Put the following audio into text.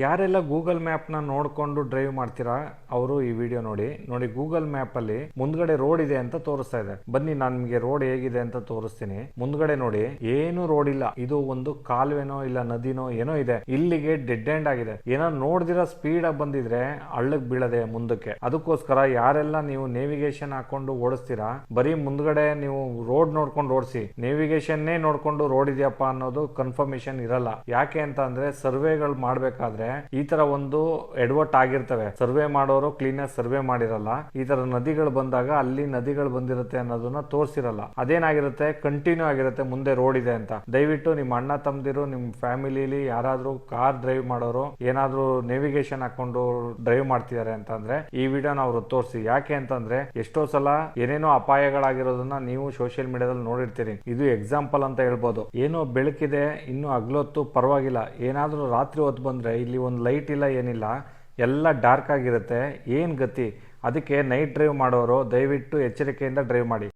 ಯಾರೆಲ್ಲ ಗೂಗಲ್ ಮ್ಯಾಪ್ನ ನೋಡಿಕೊಂಡು ಡ್ರೈವ್ ಮಾಡ್ತೀರಾ ಅವರು ಈ ವಿಡಿಯೋ ನೋಡಿ ಗೂಗಲ್ ಮ್ಯಾಪಲ್ಲಿ ಮುಂದ್ಗಡೆ ರೋಡ್ ಇದೆ ಅಂತ ತೋರಿಸ್ತಾ ಇದೆ. ಬನ್ನಿ ನಾನು ನಿಮಗೆ ರೋಡ್ ಹೇಗಿದೆ ಅಂತ ತೋರಿಸ್ತೀನಿ. ಮುಂದ್ಗಡೆ ನೋಡಿ, ಏನು ರೋಡ್ ಇಲ್ಲ, ಇದು ಒಂದು ಕಾಲುವೆನೋ ಇಲ್ಲ ನದಿನೋ ಏನೋ ಇದೆ. ಇಲ್ಲಿಗೆ ಡೆಡ್ ಎಂಡ್ ಆಗಿದೆ. ಏನೋ ನೋಡ್ದಿರ ಸ್ಪೀಡ್ ಆಗಿ ಬಂದಿದ್ರೆ ಹಳ್ಳಕ್ ಬೀಳದೆ ಮುಂದಕ್ಕೆ. ಅದಕ್ಕೋಸ್ಕರ ಯಾರೆಲ್ಲ ನೀವು ನೇವಿಗೇಷನ್ ಹಾಕೊಂಡು ಓಡಿಸ್ತೀರಾ, ಬರೀ ಮುಂದ್ಗಡೆ ನೀವು ರೋಡ್ ನೋಡ್ಕೊಂಡು ಓಡಿಸಿ. ನೇವಿಗೇಷನ್ನೇ ನೋಡ್ಕೊಂಡು ರೋಡ್ ಇದೆಯಪ್ಪ ಅನ್ನೋದು ಕನ್ಫರ್ಮೇಶನ್ ಇರಲ್ಲ. ಯಾಕೆ ಅಂತ ಅಂದ್ರೆ ಸರ್ವೆಗಳು ಮಾಡ್ಬೇಕಾದ್ರೆ ಈ ತರ ಒಂದು ಎಡವಟ್ ಆಗಿರ್ತವೆ. ಸರ್ವೆ ಮಾಡೋರು ಕ್ಲೀನ್ ಆಗಿ ಸರ್ವೆ ಮಾಡಿರಲ್ಲ. ಈ ತರ ನದಿಗಳು ಬಂದಾಗ ಅಲ್ಲಿ ನದಿಗಳು ಬಂದಿರುತ್ತೆ ಅನ್ನೋದನ್ನ ತೋರಿಸಿರಲ್ಲ. ಅದೇನಾಗಿರುತ್ತೆ, ಕಂಟಿನ್ಯೂ ಆಗಿರುತ್ತೆ ಮುಂದೆ ರೋಡ್ ಇದೆ ಅಂತ. ದಯವಿಟ್ಟು ನಿಮ್ಮ ಅಣ್ಣ ತಮ್ಮದಿರು, ನಿಮ್ಮ ಫ್ಯಾಮಿಲಿಲಿ ಯಾರಾದ್ರೂ ಕಾರ್ ಡ್ರೈವ್ ಮಾಡೋರು ಏನಾದ್ರೂ ನೇವಿಗೇಷನ್ ಹಾಕೊಂಡು ಡ್ರೈವ್ ಮಾಡ್ತಿದ್ದಾರೆ ಅಂತಂದ್ರೆ ಈ ವಿಡಿಯೋನ ಅವರು ತೋರಿಸಿ. ಯಾಕೆ ಅಂತಂದ್ರೆ ಎಷ್ಟೋ ಸಲ ಏನೇನೋ ಅಪಾಯಗಳಾಗಿರೋದನ್ನ ನೀವು ಸೋಷಿಯಲ್ ಮೀಡಿಯಾದಲ್ಲಿ ನೋಡಿರ್ತೀರಿ. ಇದು ಎಕ್ಸಾಂಪಲ್ ಅಂತ ಹೇಳ್ಬೋದು. ಏನೋ ಬೆಳಕಿದೆ, ಇನ್ನು ಹಗ್ಲೊತ್ತು ಪರವಾಗಿಲ್ಲ, ಏನಾದ್ರೂ ರಾತ್ರಿ ಹೊತ್ತು ಬಂದ್ರೆ ಇಲ್ಲಿ ಒಂದು ಲೈಟ್ ಇಲ್ಲ, ಏನಿಲ್ಲ, ಎಲ್ಲ ಡಾರ್ಕ್ ಆಗಿರುತ್ತೆ. ಏನ್ ಗತಿ? ಅದಕ್ಕೆ ನೈಟ್ ಡ್ರೈವ್ ಮಾಡೋರು ದಯವಿಟ್ಟು ಎಚ್ಚರಿಕೆಯಿಂದ ಡ್ರೈವ್ ಮಾಡಿ.